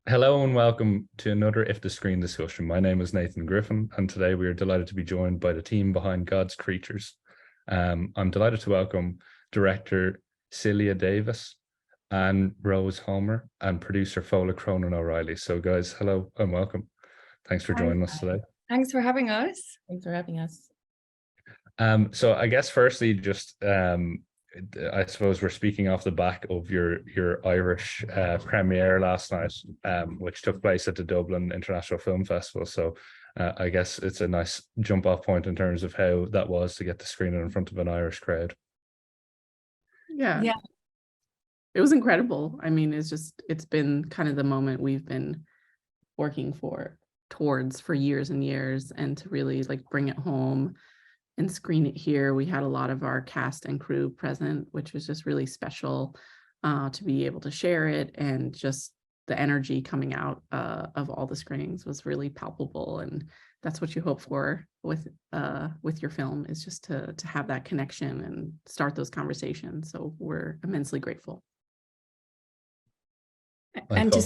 Hello and welcome to another IFTA Screen discussion. My name is Nathan Griffin, and today we are delighted to be joined by the team behind God's Creatures. I'm delighted to welcome director Celia Davis and Rose Holmer and producer Fodhla Cronin O'Reilly. So guys, hello and welcome. Thanks for joining us today. Thanks for having us. Thanks for having us. So I guess firstly, just I suppose we're speaking off the back of your Irish premiere last night, which took place at the Dublin International Film Festival. So I guess it's a nice jump off point in terms of how that was to get the screening in front of an Irish crowd. Yeah. It was incredible. I mean, it's been kind of the moment we've been working towards for years and years, and to really bring it home and screen it here. We had a lot of our cast and crew present, which was just really special to be able to share it, and just the energy coming out of all the screenings was really palpable. And that's what you hope for with your film, is just to have that connection and start those conversations. So we're immensely grateful. And to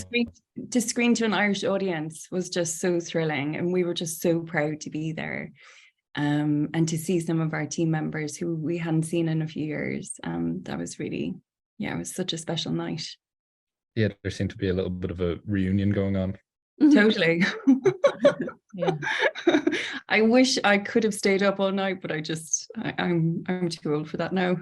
screen to an Irish audience was just so thrilling, and we were just so proud to be there. And to see some of our team members who we hadn't seen in a few years, that was really, it was such a special night. Yeah, there seemed to be a little bit of a reunion going on. Totally. Yeah. I wish I could have stayed up all night, but I'm too old for that now.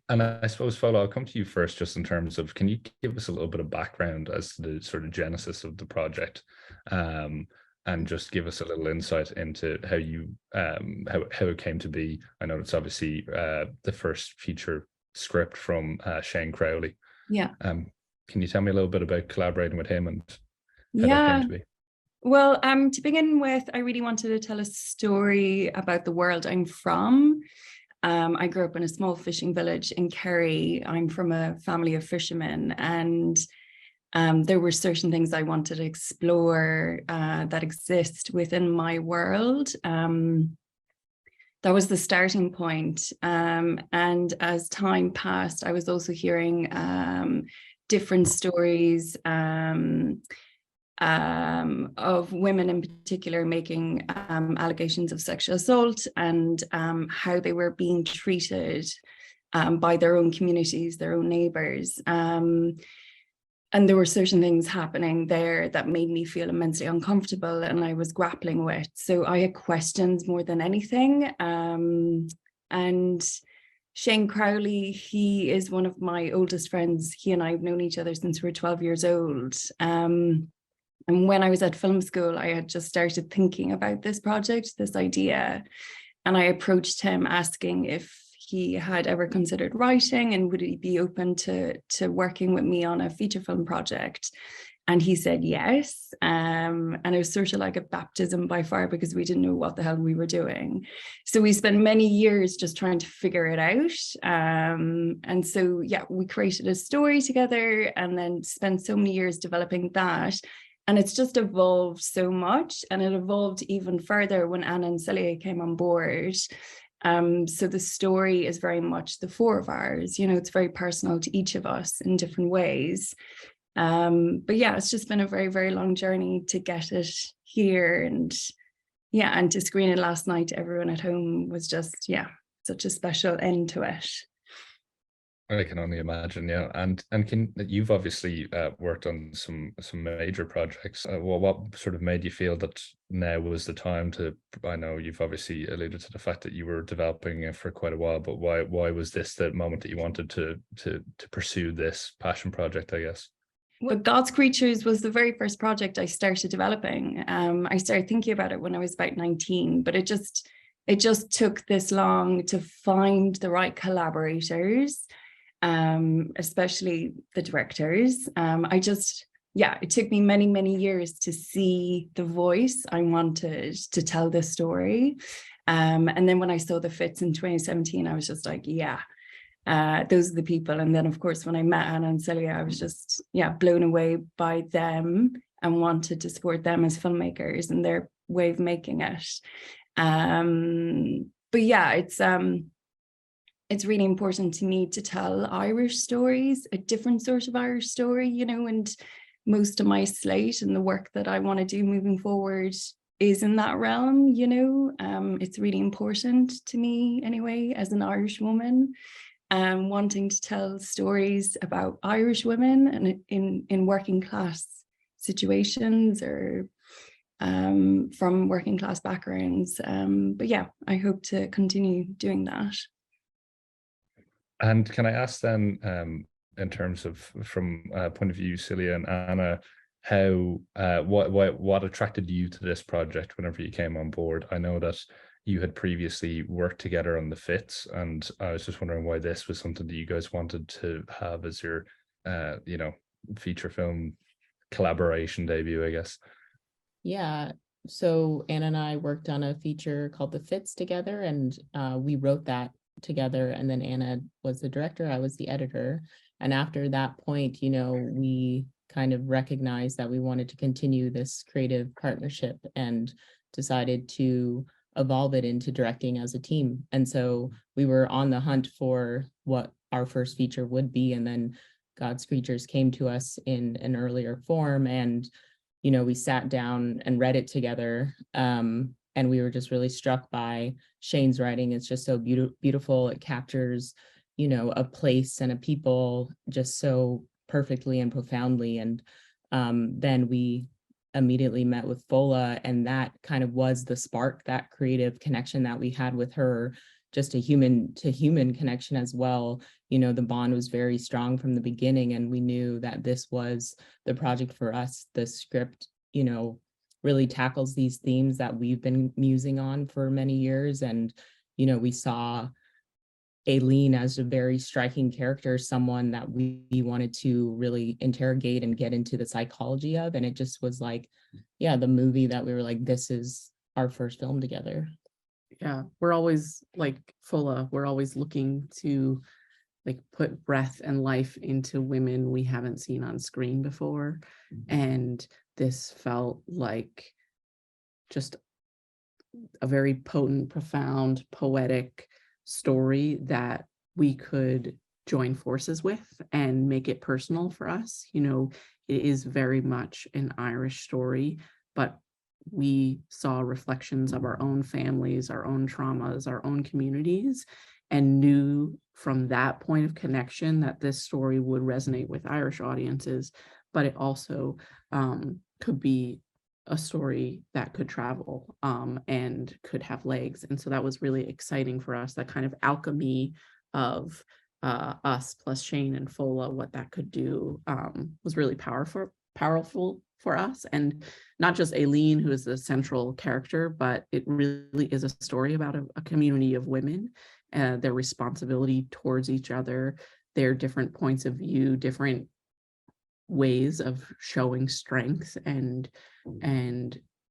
And I suppose, Fodhla, I'll come to you first, just in terms of, can you give us a little bit of background as to the sort of genesis of the project? And just give us a little insight into how you how it came to be. I know it's obviously the first feature script from Shane Crowley. Yeah. Can you tell me a little bit about collaborating with him and how that came to be? Well, to begin with, I really wanted to tell a story about the world I'm from. I grew up in a small fishing village in Kerry. I'm from a family of fishermen, and there were certain things I wanted to explore that exist within my world. That was the starting point. And as time passed, I was also hearing different stories of women in particular making allegations of sexual assault, and how they were being treated by their own communities, their own neighbours. And there were certain things happening there that made me feel immensely uncomfortable, and I was grappling with. So I had questions more than anything. And Shane Crowley, he is one of my oldest friends. He and I have known each other since we were 12 years old. And when I was at film school, I had just started thinking about this project, this idea. And I approached him asking if he had ever considered writing, and would he be open to working with me on a feature film project. And he said yes. And it was sort of like a baptism by fire, because we didn't know what the hell we were doing. So we spent many years just trying to figure it out. And so, we created a story together, and then spent so many years developing that. And it's just evolved so much, and it evolved even further when Anna and Celia came on board. So the story is very much the four of ours, it's very personal to each of us in different ways. But it's just been a very, very long journey to get it here. And to screen it last night to everyone at home was just, such a special end to it. I can only imagine, yeah. And you've obviously worked on some major projects. What sort of made you feel that now was the time to? I know you've obviously alluded to the fact that you were developing it for quite a while, but why was this the moment that you wanted to pursue this passion project, I guess? Well, God's Creatures was the very first project I started developing. I started thinking about it when I was about 19, but it just took this long to find the right collaborators. Especially the directors. It took me many, many years to see the voice I wanted to tell this story. And then when I saw the fits in 2017, I was just like, those are the people. And then, of course, when I met Anna and Celia, I was just, blown away by them, and wanted to support them as filmmakers and their way of making it. It's it's really important to me to tell Irish stories, a different sort of Irish story, you know, and most of my slate and the work that I want to do moving forward is in that realm, you know. It's really important to me anyway, as an Irish woman, wanting to tell stories about Irish women and in working class situations or from working class backgrounds. But yeah, I hope to continue doing that. And can I ask then, in terms of from a point of view, Celia and Anna, how what attracted you to this project whenever you came on board? I know that you had previously worked together on the Fits, and I was just wondering why this was something that you guys wanted to have as your, you know, feature film collaboration debut, I guess. Yeah. So Anna and I worked on a feature called The Fits together, and we wrote that together. And then Anna was the director, I was the editor. And after that point, you know, we kind of recognized that we wanted to continue this creative partnership and decided to evolve it into directing as a team. And so we were on the hunt for what our first feature would be. And then God's Creatures came to us in an earlier form, and you know, we sat down and read it together, and we were just really struck by Shane's writing. It's just so beautiful. It captures, you know, a place and a people just so perfectly and profoundly. And then we immediately met with Fodhla, and that kind of was the spark, that creative connection that we had with her, just a human to human connection as well. You know, the bond was very strong from the beginning, and we knew that this was the project for us. The script, you know, really tackles these themes that we've been musing on for many years. And, you know, we saw Aileen as a very striking character, someone that we wanted to really interrogate and get into the psychology of. And it just was like, yeah, the movie that we were like, this is our first film together. Yeah, we're always like Fodhla, we're always looking to like put breath and life into women we haven't seen on screen before. And this felt like just a very potent, profound, poetic story that we could join forces with and make it personal for us. You know, it is very much an Irish story, but we saw reflections of our own families, our own traumas, our own communities, and knew from that point of connection that this story would resonate with Irish audiences, but it also could be a story that could travel and could have legs. And so that was really exciting for us, that kind of alchemy of us plus Shane and Fodhla, what that could do was really powerful for us. And not just Aileen, who is the central character, but it really is a story about a community of women, their responsibility towards each other, their different points of view, different ways of showing strength and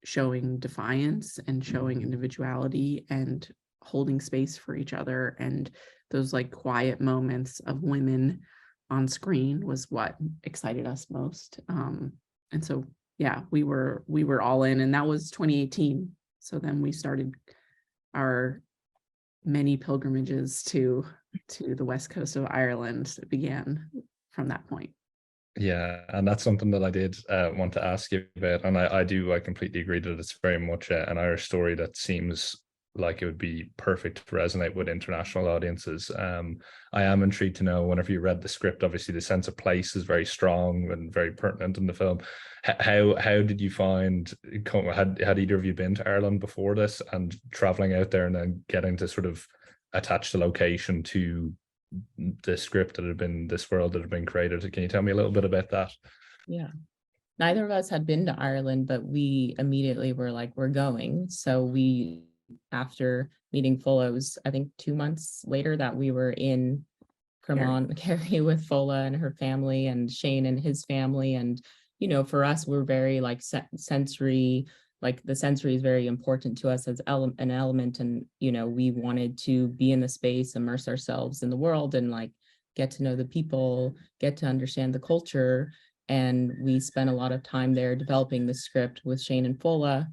showing defiance and showing individuality and holding space for each other. And those like quiet moments of women on screen was what excited us most. And so, yeah, we were all in, and that was 2018. So then we started our many pilgrimages to the west coast of Ireland. It began from that point. Yeah, and that's something that I did want to ask you about, and I completely agree that it's very much an Irish story that seems like it would be perfect to resonate with international audiences. I am intrigued to know, whenever you read the script, obviously the sense of place is very strong and very pertinent in the film. How did you find, had either of you been to Ireland before this, and traveling out there and then getting to sort of attach the location to the script that had been, this world that had been created? Can you tell me a little bit about that? Yeah. Neither of us had been to Ireland, but we immediately were like, we're going. So we, after meeting Fodhla, it was, I think 2 months later that we were in Kerry with Fodhla and her family, and Shane and his family. And, you know, for us, we're very like sensory, like the sensory is very important to us as an element. And, you know, we wanted to be in the space, immerse ourselves in the world, and like get to know the people, get to understand the culture. And we spent a lot of time there developing the script with Shane and Fodhla,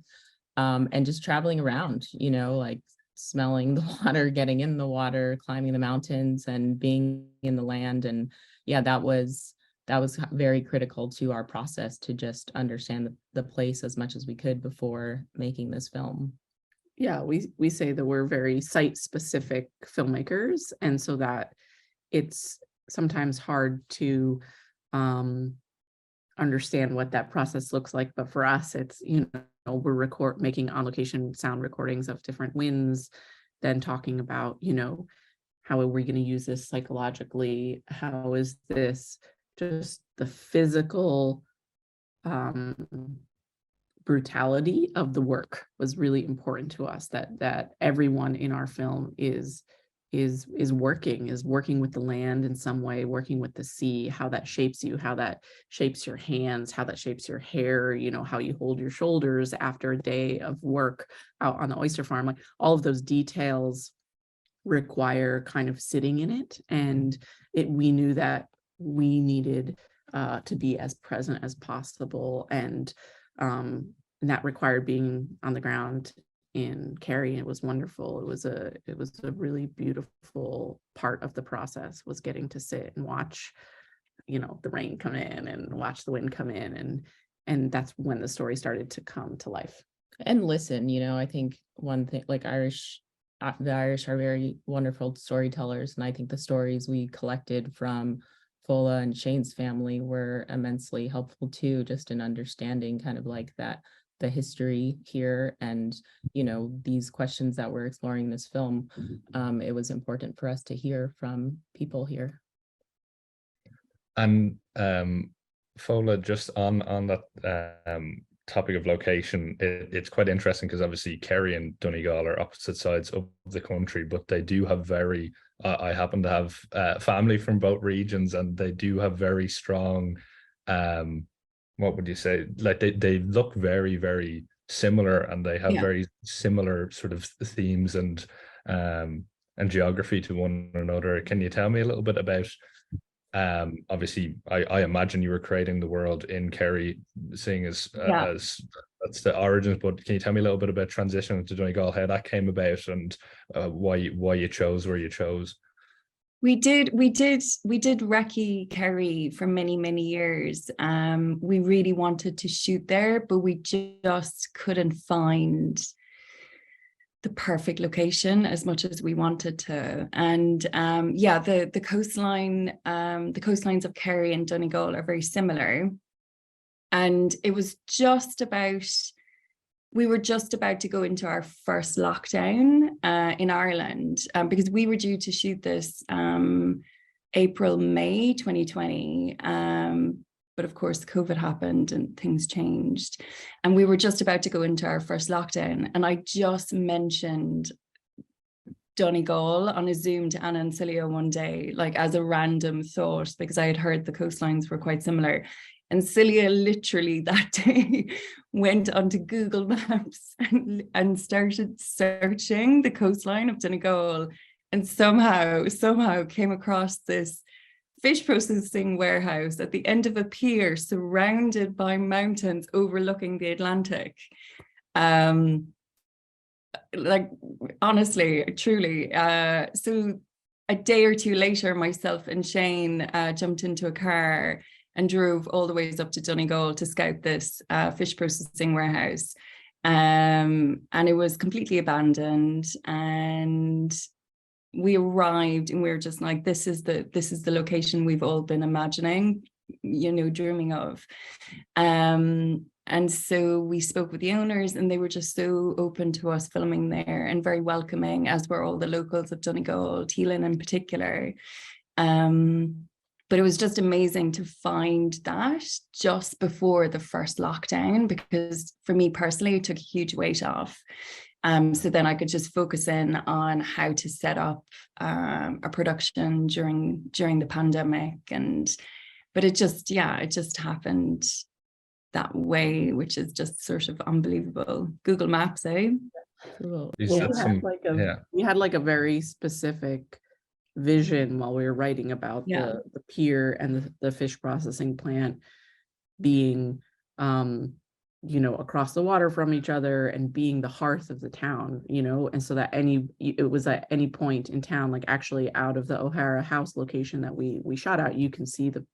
and just traveling around, you know, like smelling the water, getting in the water, climbing the mountains, and being in the land. And yeah, that was very critical to our process, to just understand the place as much as we could before making this film. Yeah, we say that we're very site-specific filmmakers, and so that it's sometimes hard to understand what that process looks like. But for us, it's, we're making on-location sound recordings of different winds, then talking about, how are we going to use this psychologically? How is this just the physical brutality of the work was really important to us, that everyone in our film is working with the land in some way, working with the sea, how that shapes you, how that shapes your hands, how that shapes your hair, how you hold your shoulders after a day of work out on the oyster farm. Like, all of those details require kind of sitting in it, and we knew that we needed to be as present as possible, and that required being on the ground in Cary. It was wonderful. It was a really beautiful part of the process, was getting to sit and watch, the rain come in and watch the wind come in, and that's when the story started to come to life. And listen, I think one thing, like the Irish are very wonderful storytellers, and I think the stories we collected from Fodhla and Shane's family were immensely helpful too, just in understanding kind of like that, the history here, and these questions that we're exploring in this film. It was important for us to hear from people here. And Fodhla, just on that topic of location, it's quite interesting because obviously Kerry and Donegal are opposite sides of the country, but they do have very, I happen to have family from both regions, and they do have very strong, what would you say, like they look very, very similar, and they have very similar sort of themes and geography to one another. Can you tell me a little bit about, obviously I imagine you were creating the world in Kerry, seeing as that's the origins, but can you tell me a little bit about transitioning to Donegal, how that came about, and why you chose where you chose? We did recce Kerry for many years. We really wanted to shoot there, but we just couldn't find the perfect location as much as we wanted to. And the coastline, the coastlines of Kerry and Donegal are very similar. And it was we were just about to go into our first lockdown in Ireland, because we were due to shoot this April, May 2020. But of course, COVID happened and things changed. And we were just about to go into our first lockdown. And I just mentioned Donegal on a Zoom to Anna and Celia one day, like as a random thought, because I had heard the coastlines were quite similar. And Celia literally that day went onto Google Maps and started searching the coastline of Donegal, and somehow came across this fish processing warehouse at the end of a pier surrounded by mountains overlooking the Atlantic. Like, honestly, truly. So a day or two later, myself and Shane jumped into a car and drove all the ways up to Donegal to scout this fish processing warehouse. And it was completely abandoned. And we arrived and we were just like, this is the location we've all been imagining, dreaming of. And so we spoke with the owners, and they were just so open to us filming there and very welcoming, as were all the locals of Donegal, Teelan in particular. But it was just amazing to find that just before the first lockdown, because for me personally, it took a huge weight off. So then I could just focus in on how to set up a production during the pandemic. But it just happened that way, which is just sort of unbelievable. Google Maps, eh? Cool. We had like a very specific vision while we were writing about the pier and the fish processing plant being you know, across the water from each other and being the hearth of the town, you know, and so that it was at any point in town, like actually out of the O'Hara House location that we shot at, you can see the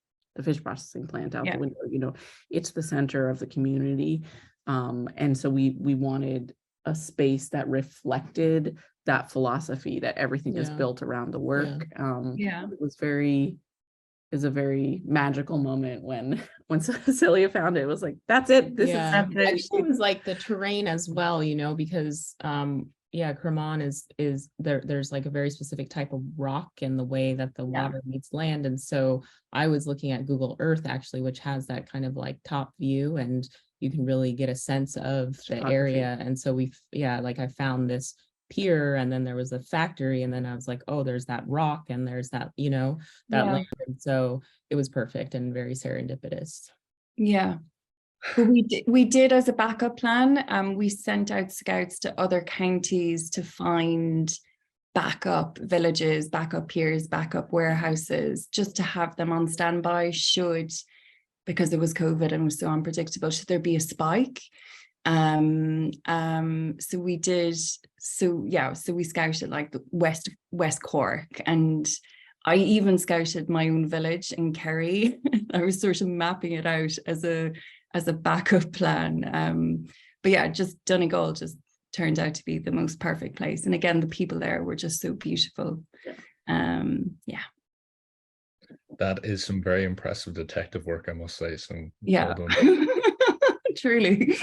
fish processing plant out the window, you know, it's the center of the community. And so we wanted a space that reflected that philosophy, that everything is built around the work. It was a very magical moment when Celia found it. It was like, that's it. This is I think it was like the terrain as well, you know, because Cremon is there's like a very specific type of rock and the way that the water meets land. And so I was looking at Google Earth actually, which has that kind of like top view, and you can really get a sense of the area. And so like I found this pier, and then there was a factory, and then I was like, oh, there's that rock, and there's that, you know, that land. And so it was perfect and very serendipitous. Yeah. But we did as a backup plan, we sent out scouts to other counties to find backup villages, backup piers, backup warehouses, just to have them on standby because it was COVID and was so unpredictable, should there be a spike. So we scouted like the West Cork, and I even scouted my own village in Kerry. I was sort of mapping it out as a backup plan. But yeah, just Donegal just turned out to be the most perfect place. And again, the people there were just so beautiful. That is some very impressive detective work, I must say. So well done. Truly.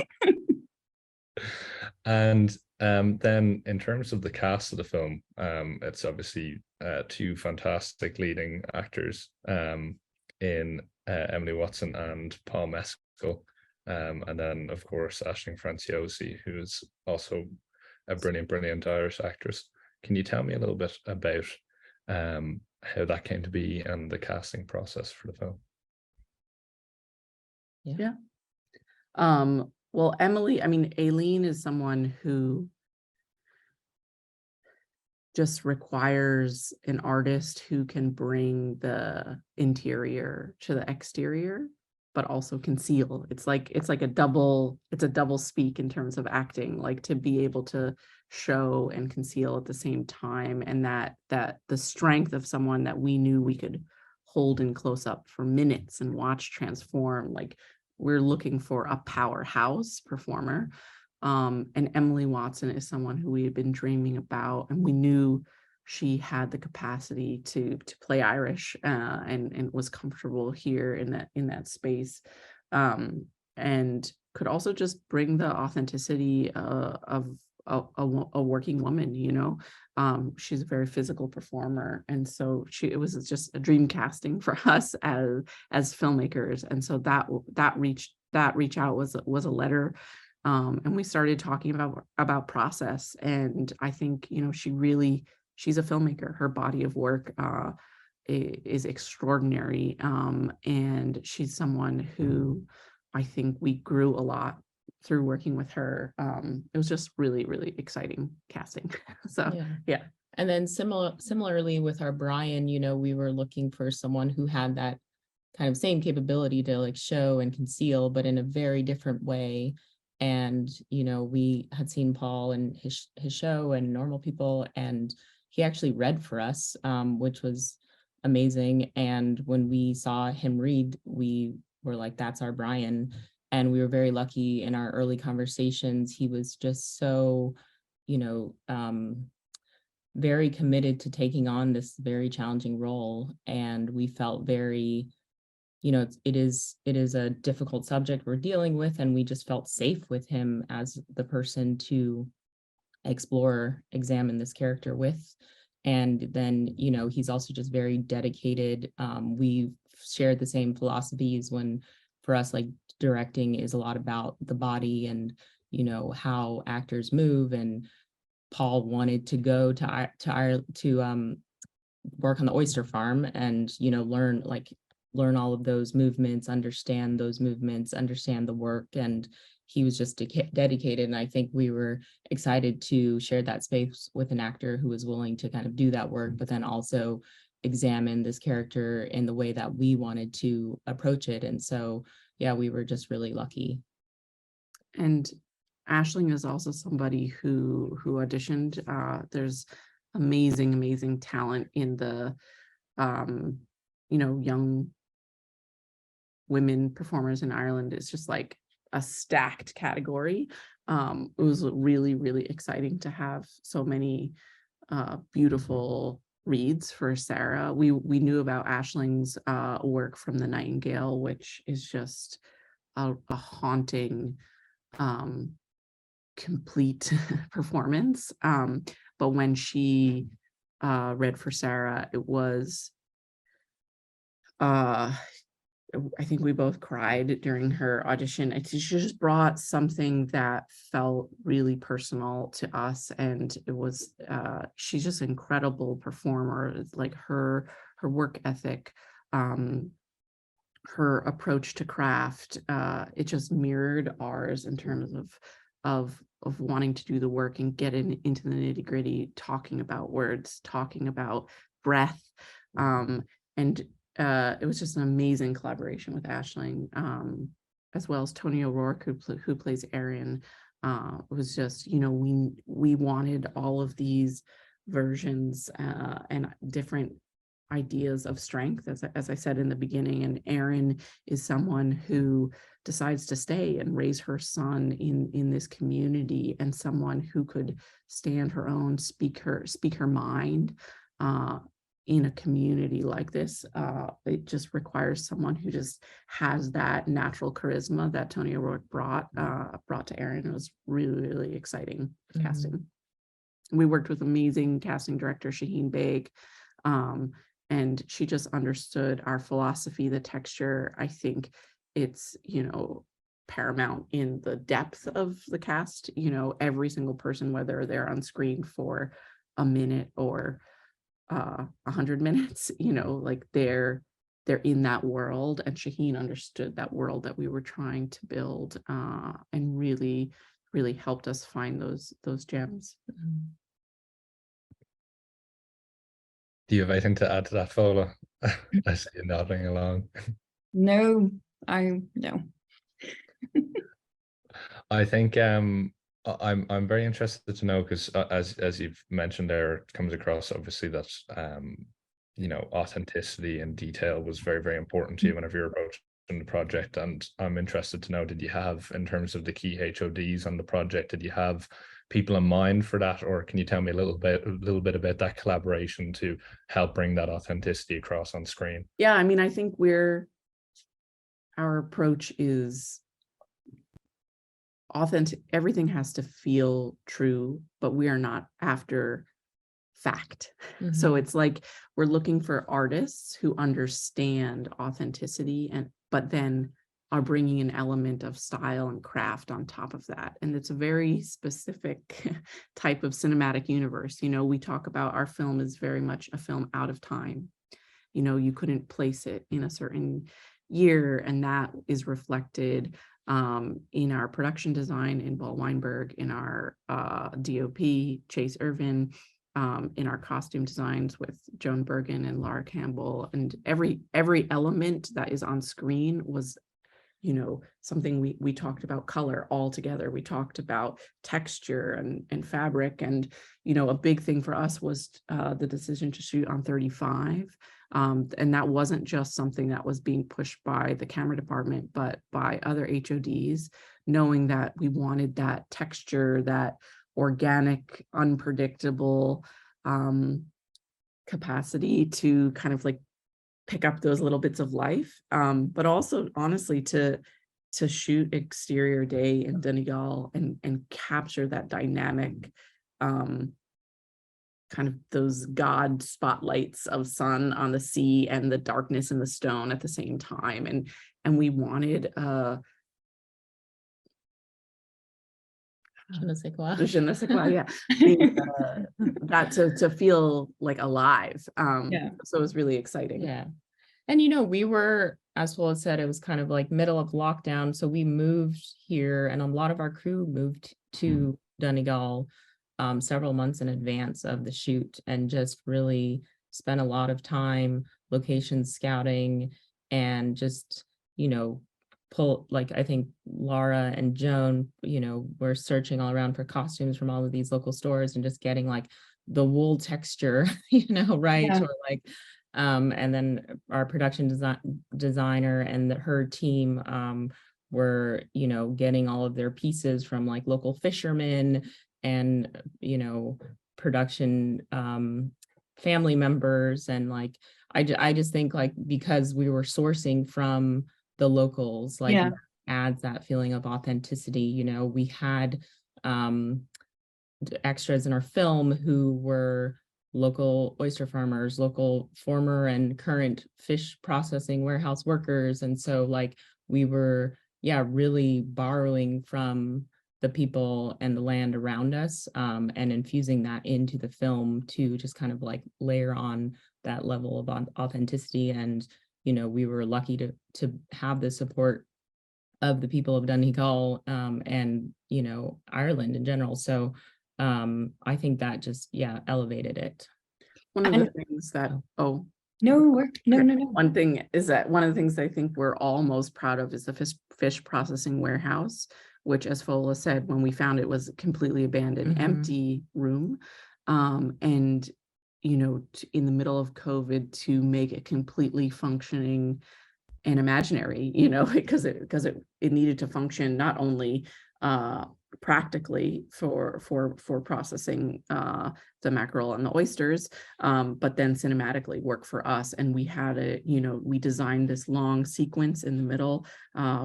And then in terms of the cast of the film, it's obviously two fantastic leading actors in Emily Watson and Paul Mescal, and then of course Aisling Franciosi, who is also a brilliant Irish actress. Can you tell me a little bit about how that came to be and the casting process for the film? Well, Emily, I mean, Aileen is someone who just requires an artist who can bring the interior to the exterior, but also conceal. It's a double speak in terms of acting, like to be able to show and conceal at the same time. And that the strength of someone that we knew we could hold in close up for minutes and watch transform, like we're looking for a powerhouse performer. And Emily Watson is someone who we had been dreaming about, and we knew she had the capacity to play Irish, and was comfortable here in that space, and could also just bring the authenticity of a working woman. You know, she's a very physical performer, and so it was just a dream casting for us as filmmakers. And so that reach out was a letter. And we started talking about process. And I think, you know, she's a filmmaker. Her body of work is extraordinary. And she's someone who I think we grew a lot through working with her. It was just really, really exciting casting. So, yeah. And then similarly with our Brian, you know, we were looking for someone who had that kind of same capability to like show and conceal, but in a very different way. And, you know, we had seen Paul and his show and Normal People, and he actually read for us, which was amazing. And when we saw him read, we were like, that's our Brian. And we were very lucky in our early conversations. He was just so, you know, very committed to taking on this very challenging role. And we felt very, you know, it is a difficult subject we're dealing with, and we just felt safe with him as the person to examine this character with. And then, you know, he's also just very dedicated. We've shared the same philosophies. When for us, like, directing is a lot about the body and, you know, how actors move. And Paul wanted to go to work on the oyster farm and, you know, learn all of those movements, understand those movements, understand the work. And he was just dedicated. And I think we were excited to share that space with an actor who was willing to kind of do that work, but then also examine this character in the way that we wanted to approach it. And so, yeah, we were just really lucky. and Aisling is also somebody who auditioned. There's amazing talent in the young women performers in Ireland. It's just like a stacked category. It was really exciting to have so many beautiful reads for Sarah. We knew about Aisling's work from The Nightingale, which is just a haunting, complete performance. But when she read for Sarah, it was I think we both cried during her audition. She just brought something that felt really personal to us, and it was she's just an incredible performer. It's like her work ethic, her approach to craft, it just mirrored ours in terms of wanting to do the work and get into the nitty-gritty, talking about words, talking about breath, and it was just an amazing collaboration with Aisling, as well as Tony O'Rourke, who plays Erin. It was just, we wanted all of these versions and different ideas of strength, as I said in the beginning. And Erin is someone who decides to stay and raise her son in this community, and someone who could stand her own, speak her mind. In a community like this, it just requires someone who just has that natural charisma that Tony O'Rourke brought to Erin. It was really exciting casting. We worked with amazing casting director Shaheen Baig, and she just understood our philosophy, the texture. I think it's paramount in the depth of the cast. Every single person, whether they're on screen for a minute or 100 minutes, like they're in that world, and Shaheen understood that world that we were trying to build, and really helped us find those gems. Do you have anything to add to that, Fodhla? I see you nodding along. No. I think I'm very interested to know, because as you've mentioned there, it comes across obviously that authenticity and detail was very important to you whenever you're approaching the project. And I'm interested to know, did you have, in terms of the key HODs on the project, did you have people in mind for that, or can you tell me a little bit about that collaboration to help bring that authenticity across on screen? Yeah, I mean, I think our approach is authentic. Everything has to feel true, but we are not after fact. So it's like we're looking for artists who understand authenticity, but then are bringing an element of style and craft on top of that. And it's a very specific type of cinematic universe. We talk about our film is very much a film out of time. You couldn't place it in a certain year, and that is reflected in our production design in Paul Weinberg, in our DOP, Chase Irvin, in our costume designs with Joan Bergen and Laura Campbell. And every element that is on screen was, something we talked about color all together. We talked about texture and fabric. And, a big thing for us was the decision to shoot on 35. And that wasn't just something that was being pushed by the camera department, but by other HODs, knowing that we wanted that texture, that organic, unpredictable capacity to kind of like pick up those little bits of life, but also honestly to shoot exterior day in Donegal and capture that dynamic, kind of those God spotlights of sun on the sea and the darkness in the stone at the same time. And we wanted Je ne sais quoi. Yeah. That to feel like alive. So it was really exciting. Yeah. And we were, as Fodhla said, it was kind of like middle of lockdown. So we moved here, and a lot of our crew moved to Donegal several months in advance of the shoot, and just really spent a lot of time location scouting and just, like, I think Laura and Joan, you know, were searching all around for costumes from all of these local stores and just getting like the wool texture, you know, right. Yeah. Or like, and then our production designer and her team were, you know, getting all of their pieces from like local fishermen and, you know, production family members. And like, I just think like, because we were sourcing from the locals, like Yeah. adds that feeling of authenticity. You know, we had extras in our film who were local oyster farmers, local former and current fish processing warehouse workers. And so like we were, yeah, really borrowing from the people and the land around us, and infusing that into the film to just kind of like layer on that level of authenticity. And, you know, we were lucky to have the support of the people of Donegal, and, you know, Ireland in general. So I think that just, yeah, elevated it. One of the things that, no. One thing is that one of the things I think we're all most proud of is the fish processing warehouse, which, as Fodhla said, when we found it, was a completely abandoned, empty room. And, you know, in the middle of COVID, to make it completely functioning and imaginary, you know, because it needed to function not only practically for processing the mackerel and the oysters, but then cinematically work for us. And we had we designed this long sequence in the middle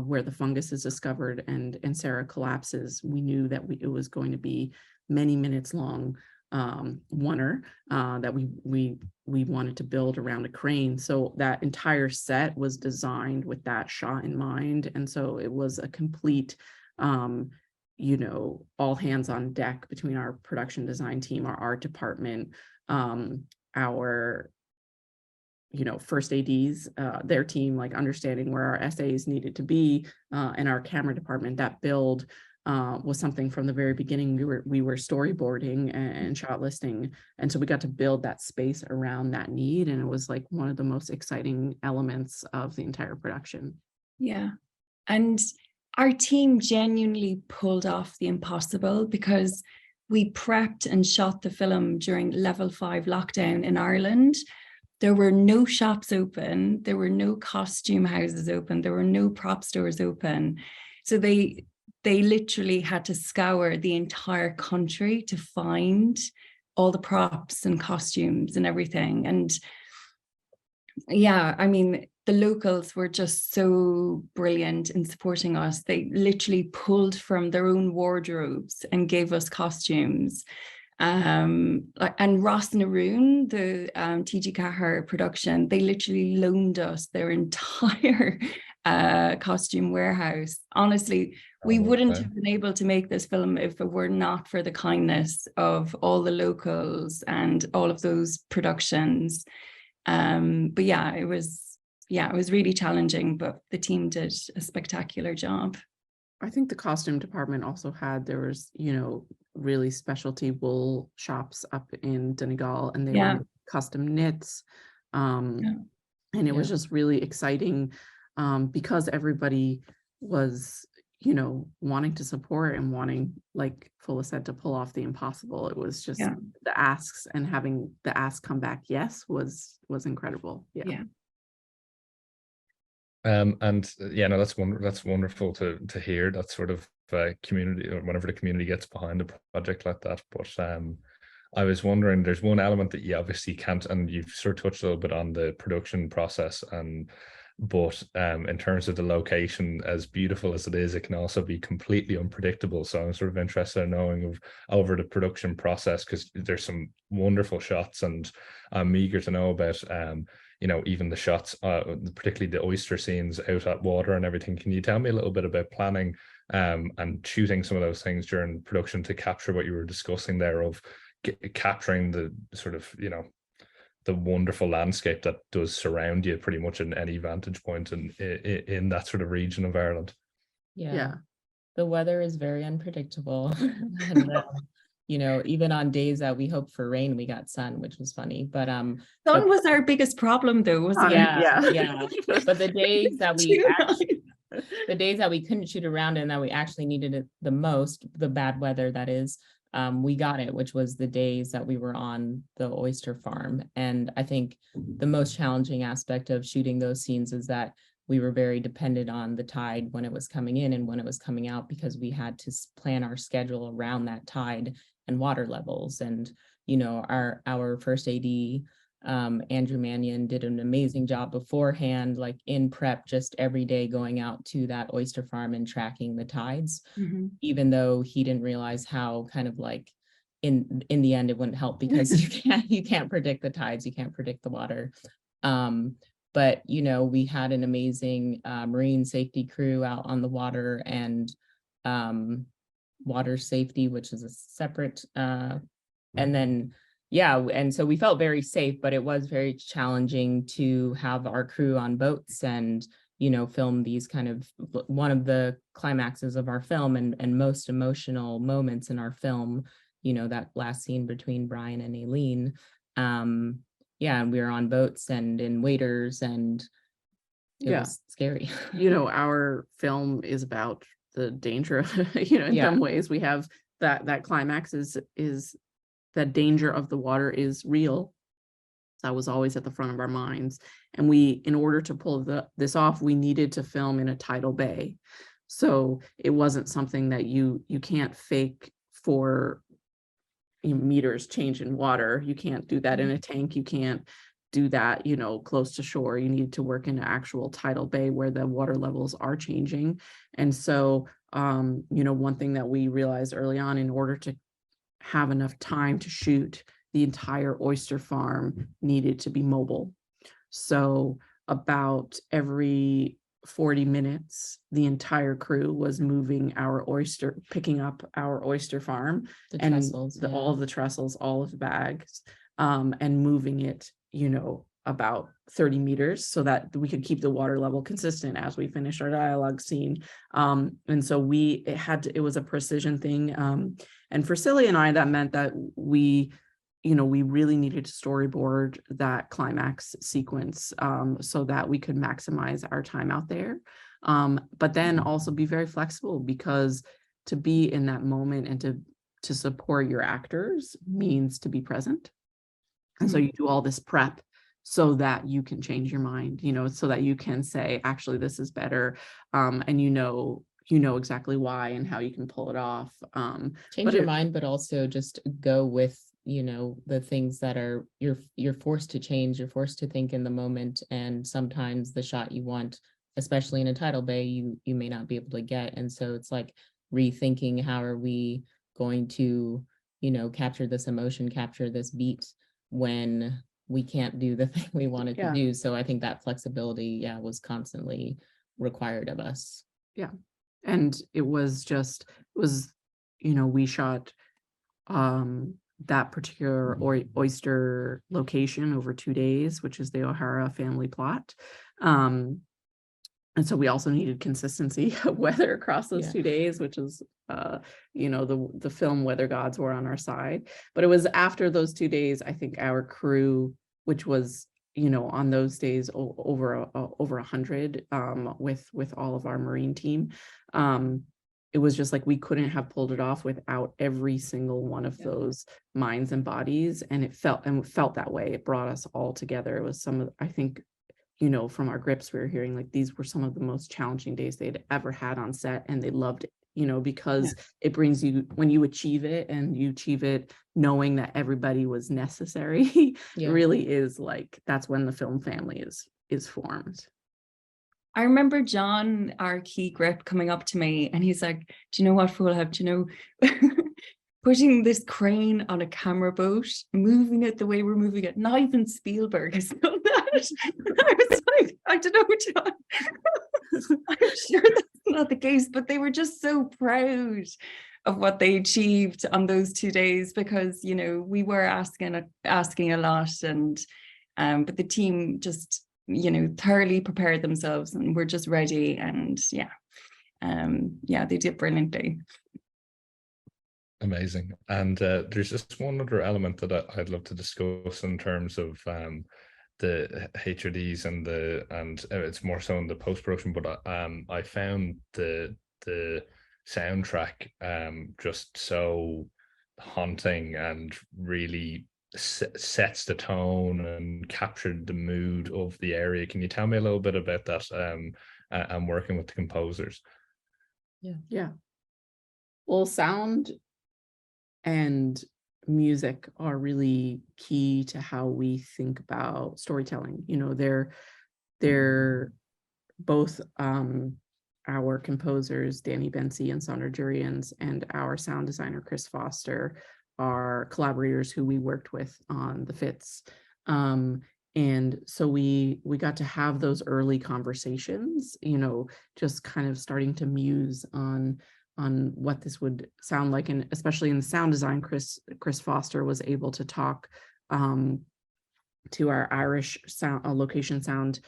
where the fungus is discovered and Sarah collapses. We knew that it was going to be many minutes long, that we wanted to build around a crane. So that entire set was designed with that shot in mind. And so it was a complete, all hands on deck between our production design team, our art department, our first ADs, their team, like understanding where our essays needed to be, and our camera department. That build was something from the very beginning. We were storyboarding and shot listing, and so we got to build that space around that need, and it was like one of the most exciting elements of the entire production. Yeah, and our team genuinely pulled off the impossible, because we prepped and shot the film during level 5 lockdown in Ireland. There were no shops open, there were no costume houses open, there were no prop stores open. So they literally had to scour the entire country to find all the props and costumes and everything. And yeah, I mean, the locals were just so brilliant in supporting us. They literally pulled from their own wardrobes and gave us costumes. And Ross and Arun, the TG Cahar production, they literally loaned us their entire costume warehouse. Honestly, we wouldn't have been able to make this film if it were not for the kindness of all the locals and all of those productions. But yeah, it was really challenging, but the team did a spectacular job. I think the costume department also there was, really specialty wool shops up in Donegal, and they were custom knits. And it was just really exciting, because everybody was, wanting to support and wanting, like Fodhla said, to pull off the impossible. It was just the asks, and having the ask come back yes was incredible. That's wonderful to hear, that sort of community, or whenever the community gets behind a project like that. But I was wondering, there's one element that you obviously can't, and you've sort of touched a little bit on the production process, but in terms of the location, as beautiful as it is, it can also be completely unpredictable. So I'm sort of interested in knowing over the production process, because there's some wonderful shots, and I'm eager to know about even the shots, particularly the oyster scenes out at water and everything. Can you tell me a little bit about planning and shooting some of those things during production to capture what you were discussing there, of capturing the sort of, the wonderful landscape that does surround you pretty much in any vantage point in that sort of region of Ireland? Yeah. The weather is very unpredictable. And even on days that we hoped for rain, we got sun, which was funny. But sun was our biggest problem, though, wasn't it? Yeah. But the days that we the days that we couldn't shoot around and that we actually needed it the most, the bad weather that is, we got it, which was the days that we were on the oyster farm. And I think the most challenging aspect of shooting those scenes is that we were very dependent on the tide when it was coming in and when it was coming out, because we had to plan our schedule around that tide and water levels. And, you know, our first AD, Andrew Mannion, did an amazing job beforehand, like in prep, just every day going out to that oyster farm and tracking the tides, even though he didn't realize how kind of like in the end it wouldn't help, because you can't predict the tides, you can't predict the water. But you know, we had an amazing marine safety crew out on the water, and water safety, which is a separate and then yeah, and so we felt very safe, but it was very challenging to have our crew on boats and, you know, film these kind of, one of the climaxes of our film and most emotional moments in our film, you know, that last scene between Brian and Aileen. Yeah, and we were on boats and in waders, and it was scary. You know, our film is about the danger of, you know, in some ways we have that climax is that danger of the water is real. That was always at the front of our minds. And we, in order to pull this off, we needed to film in a tidal bay. So it wasn't something that you can't fake for, you know, meters change in water. You can't do that in a tank. You can't do that, you know, close to shore. You need to work in an actual tidal bay where the water levels are changing. And so, you know, one thing that we realized early on, in order to have enough time to shoot, the entire oyster farm needed to be mobile. So about every 40 minutes, the entire crew was moving our oyster, picking up our oyster farm, The and trestles, all of the trestles, all of the bags, and moving it, you know, about 30 meters so that we could keep the water level consistent as we finished our dialogue scene. And so it was a precision thing. And for Silly and I, that meant that we really needed to storyboard that climax sequence so that we could maximize our time out there. But then also be very flexible, because to be in that moment and to support your actors means to be present. And so you do all this prep so that you can change your mind, you know, so that you can say, actually, this is better. And you know exactly why and how you can pull it off. Change your mind, but also just go with, you know, the things that are you're forced to change, you're forced to think in the moment. And sometimes the shot you want, especially in a tidal bay, you may not be able to get. And so it's like rethinking, how are we going to, you know, capture this emotion, capture this beat when we can't do the thing we wanted to do. So I think that flexibility, was constantly required of us. Yeah. And it was, you know, we shot that particular oyster location over 2 days, which is the O'Hara family plot. And so we also needed consistency of weather across those 2 days, which is, you know, the film weather gods were on our side. But it was after those 2 days, I think our crew, which was, you know, on those days over 100 with all of our Marine team, it was just like we couldn't have pulled it off without every single one of those minds and bodies. And it felt that way. It brought us all together. It was I think, you know, from our grips, we were hearing like these were some of the most challenging days they'd ever had on set, and they loved it, you know, because it brings you, when you achieve it and you achieve it knowing that everybody was necessary, really is like, that's when the film family is formed. I remember John, our key grip, coming up to me and he's like, do you know what, Fodhla, do you know, putting this crane on a camera boat, moving it the way we're moving it, not even Spielberg has done that. I was like, I don't know, John. I'm sure that's not the case, but they were just so proud of what they achieved on those 2 days, because, you know, we were asking a lot, and but the team just, you know, thoroughly prepared themselves and were just ready, and they did brilliantly. the HRDs and it's more so in the post-production, but I found the soundtrack just so haunting and really sets the tone and captured the mood of the area. Can you tell me a little bit about that and working with the composers? Yeah. Well, sound and music are really key to how we think about storytelling. You know, they're both our composers, Danny Bensi and Sandra Jurians, and our sound designer, Chris Foster, are collaborators who we worked with on the Fits. And so we got to have those early conversations, you know, just kind of starting to muse on what this would sound like. And especially in the sound design, Chris Foster was able to talk to our Irish sound location sound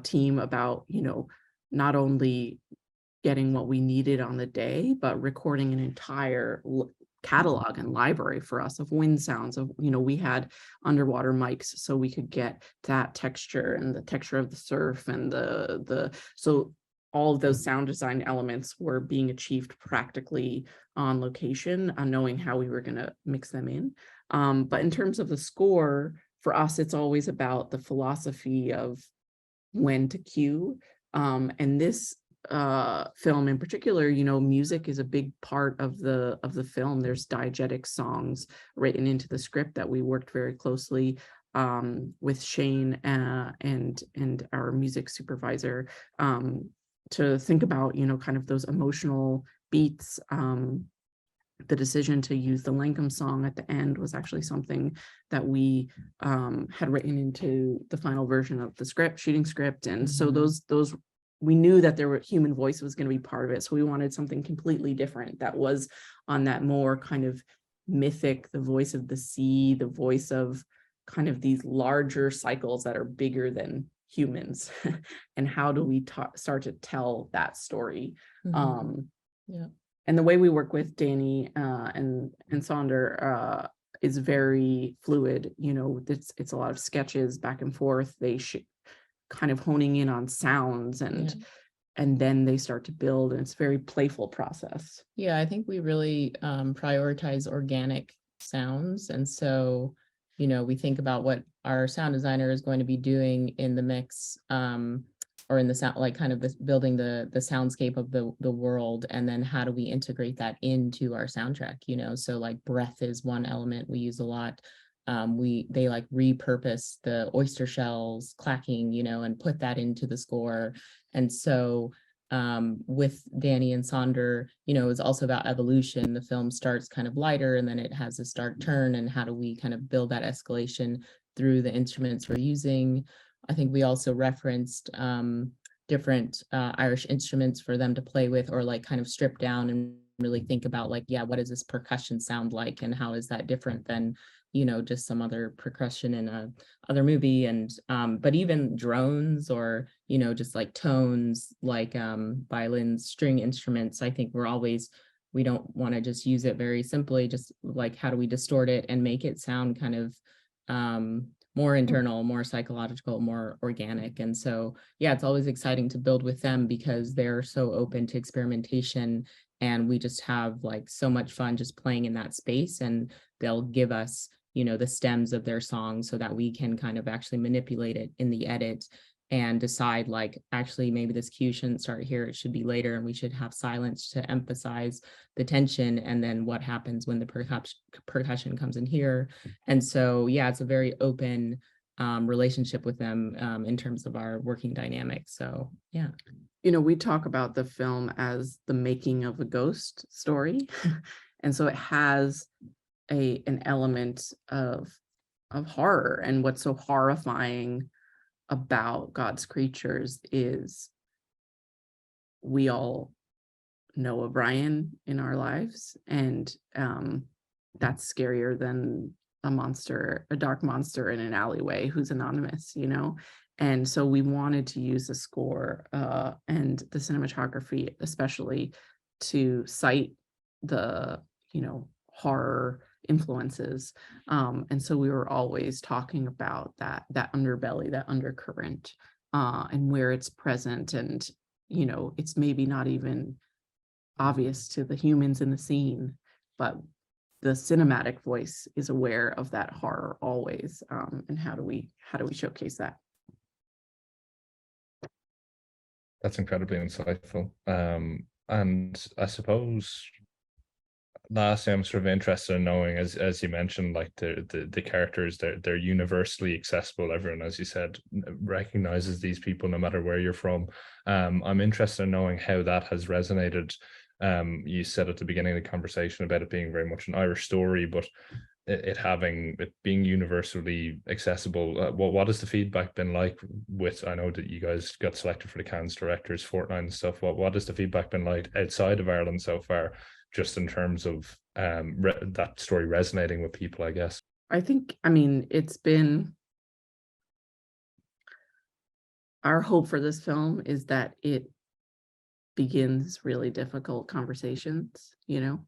team about, you know, not only getting what we needed on the day, but recording an entire catalog and library for us of wind sounds. Of, you know, we had underwater mics so we could get that texture and the texture of the surf and so all of those sound design elements were being achieved practically on location, knowing how we were going to mix them in. But in terms of the score, for us, it's always about the philosophy of when to cue. And this film in particular, you know, music is a big part of the film. There's diegetic songs written into the script that we worked very closely with Shane and our music supervisor to think about, you know, kind of those emotional beats. The decision to use the Lankum song at the end was actually something that we had written into the final version of the shooting script. And so those we knew that there were human voice was going to be part of it. So we wanted something completely different that was on that more kind of mythic, the voice of the sea, the voice of kind of these larger cycles that are bigger than humans. And how do we start to tell that story? And the way we work with Danny and Sonder is very fluid. You know, it's a lot of sketches back and forth. They kind of honing in on sounds and then they start to build, and it's a very playful process. Yeah, I think we really prioritize organic sounds. And so, you know, we think about what our sound designer is going to be doing in the mix or in the sound, like kind of this building the soundscape of the world, and then how do we integrate that into our soundtrack, you know? So like breath is one element we use a lot. They like repurpose the oyster shells clacking, you know, and put that into the score. And so with Danny and Sonder, you know, it's also about evolution. The film starts kind of lighter and then it has a stark turn, and how do we kind of build that escalation through the instruments we're using. I think we also referenced different Irish instruments for them to play with, or like kind of strip down and really think about like, yeah, what does this percussion sound like, and how is that different than, you know, just some other percussion in a other movie. And but even drones, or, you know, just like tones, like violins, string instruments, I think we don't want to just use it very simply, just like how do we distort it and make it sound kind of more internal, more psychological, more organic. And so, yeah, it's always exciting to build with them because they're so open to experimentation, and we just have like so much fun just playing in that space. And they'll give us, you know, the stems of their songs so that we can kind of actually manipulate it in the edit and decide like, actually, maybe this cue shouldn't start here, it should be later, and we should have silence to emphasize the tension, and then what happens when the percussion comes in here. And so, yeah, it's a very open relationship with them in terms of our working dynamic. So, yeah. You know, we talk about the film as the making of a ghost story. And so it has an element of horror. And what's so horrifying about God's creatures is we all know O'Brien in our lives, and that's scarier than a dark monster in an alleyway who's anonymous, you know. And so we wanted to use the score and the cinematography especially to cite the, you know, horror influences. And so we were always talking about that underbelly, that undercurrent, and where it's present. And, you know, it's maybe not even obvious to the humans in the scene, but the cinematic voice is aware of that horror always. And how do we showcase that? That's incredibly insightful. And I suppose lastly, I'm sort of interested in knowing, as you mentioned, like the characters, they're universally accessible. Everyone, as you said, recognizes these people no matter where you're from. I'm interested in knowing how that has resonated. You said at the beginning of the conversation about it being very much an Irish story, but it being universally accessible. What has the feedback been like with? I know that you guys got selected for the Cannes Directors Fortnight and stuff. What has the feedback been like outside of Ireland so far, just in terms of that story resonating with people, I guess? I think, I mean, it's been our hope for this film is that it begins really difficult conversations, you know?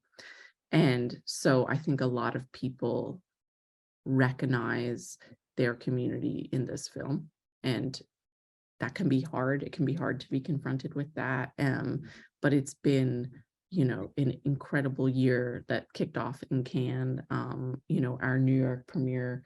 And so I think a lot of people recognize their community in this film, and that can be hard. It can be hard to be confronted with that. But it's been, you know, an incredible year that kicked off in Cannes, you know, our New York premiere.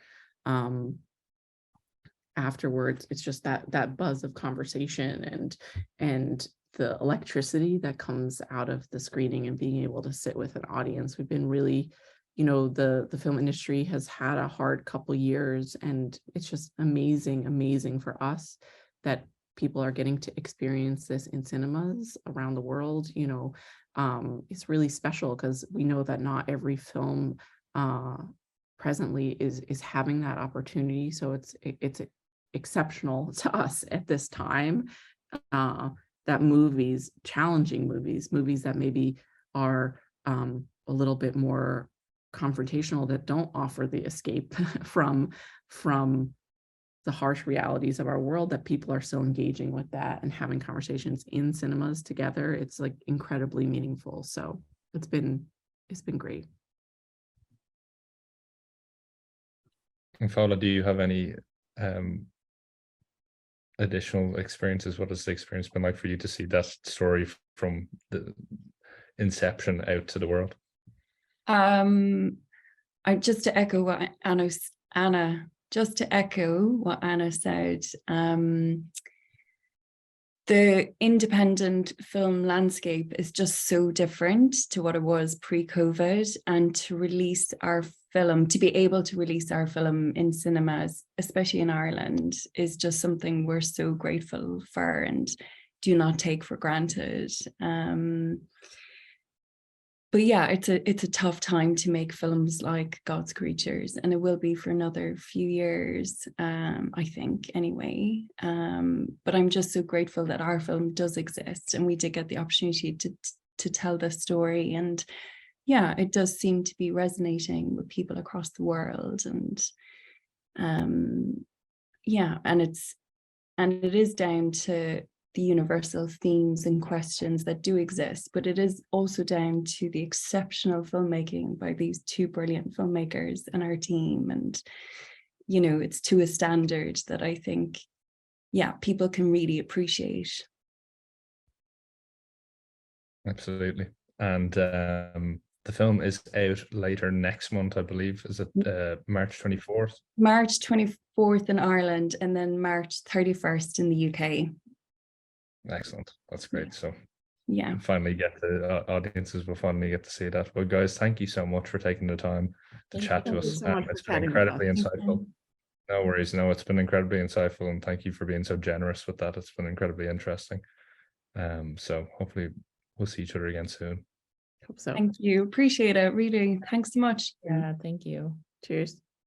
Afterwards, it's just that buzz of conversation and the electricity that comes out of the screening and being able to sit with an audience. We've been really, you know, the film industry has had a hard couple years, and it's just amazing for us that people are getting to experience this in cinemas around the world. You know, it's really special because we know that not every film presently is having that opportunity. So it's exceptional to us at this time. That movies, challenging movies that maybe are a little bit more confrontational, that don't offer the escape from the harsh realities of our world, that people are still engaging with that and having conversations in cinemas together. It's like incredibly meaningful. So it's been great. And Fodhla, do you have any additional experiences? What has the experience been like for you to see that story from the inception out to the world? I just to echo what Anna said, the independent film landscape is just so different to what it was pre-COVID, and to be able to release our film in cinemas, especially in Ireland, is just something we're so grateful for and do not take for granted. But yeah, it's a tough time to make films like God's Creatures, and it will be for another few years, I think, anyway. But I'm just so grateful that our film does exist, and we did get the opportunity to tell this story. And yeah, it does seem to be resonating with people across the world. And yeah, and it is down to the universal themes and questions that do exist, but it is also down to the exceptional filmmaking by these two brilliant filmmakers and our team. And, you know, it's to a standard that I think, yeah, people can really appreciate. Absolutely. And the film is out later next month, I believe. Is it March 24th? March 24th in Ireland, and then March 31st in the UK. Excellent. That's great. Yeah. So yeah, finally get the audiences will finally get to see that. But guys, thank you so much for taking the time to chat to us. So much It's for been chatting with incredibly us. insightful. No worries. No, it's been incredibly insightful, and thank you for being so generous with that. It's been incredibly interesting. So hopefully we'll see each other again soon. Hope so. thank you. Appreciate it. Really. Thanks so much. Yeah, thank you. Cheers.